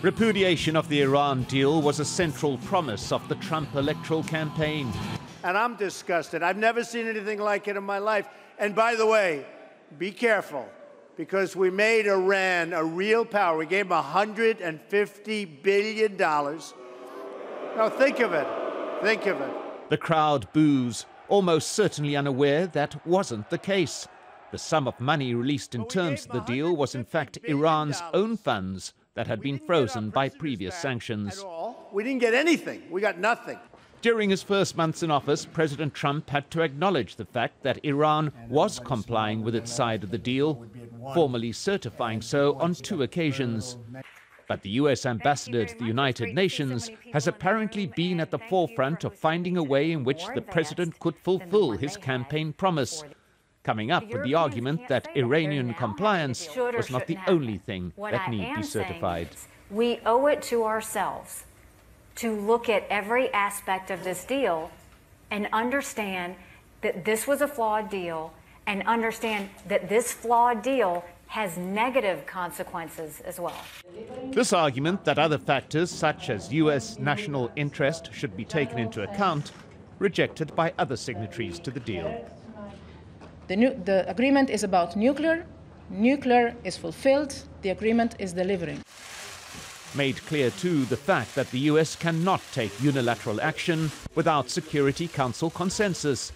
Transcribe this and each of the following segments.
Repudiation of the Iran deal was a central promise of the Trump electoral campaign. And I'm disgusted. I've never seen anything like it in my life. And by the way, be careful, because we made Iran a real power. We gave them $150 billion. Now think of it. Think of it. The crowd boos, almost certainly unaware that wasn't the case. The sum of money released in terms of the deal was in fact Iran's own funds that had been frozen by previous sanctions. We didn't get anything. We got nothing. During his first months in office, President Trump had to acknowledge the fact that Iran was complying with its side of the deal, formally certifying so on 2 occasions. But the US ambassador to the United Nations has apparently been at the forefront of finding a way in which the president could fulfill his campaign promise, coming up with the argument that Iranian compliance was not the only thing that need be certified. We owe it to ourselves to look at every aspect of this deal and understand that this was a flawed deal, and understand that this flawed deal has negative consequences as well. This argument that other factors such as US national interest should be taken into account, rejected by other signatories to the deal. The agreement is about nuclear. Nuclear is fulfilled. The agreement is delivering. Made clear too the fact that the US cannot take unilateral action without Security Council consensus,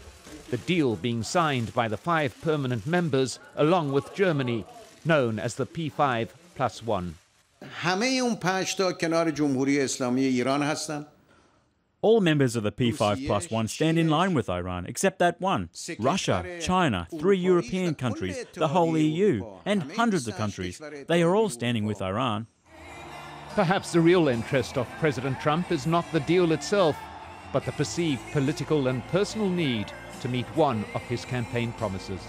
the deal being signed by the 5 permanent members along with Germany, known as the P5+1. همه اون 5 تا کنار جمهوری اسلامی ایران هستند. All members of the P5+1 stand in line with Iran, except that one. Russia, China, 3 European countries, the whole EU, and hundreds of countries. They are all standing with Iran. Perhaps the real interest of President Trump is not the deal itself, but the perceived political and personal need to meet one of his campaign promises.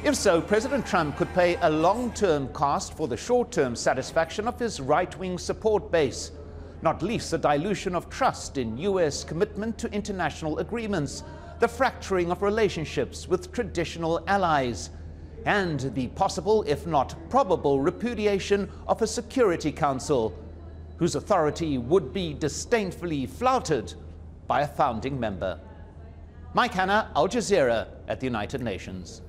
If so, President Trump could pay a long-term cost for the short-term satisfaction of his right-wing support base, not least the dilution of trust in US commitment to international agreements, the fracturing of relationships with traditional allies, and the possible, if not probable, repudiation of a Security Council, whose authority would be disdainfully flouted by a founding member. Mike Hanna, Al Jazeera at the United Nations.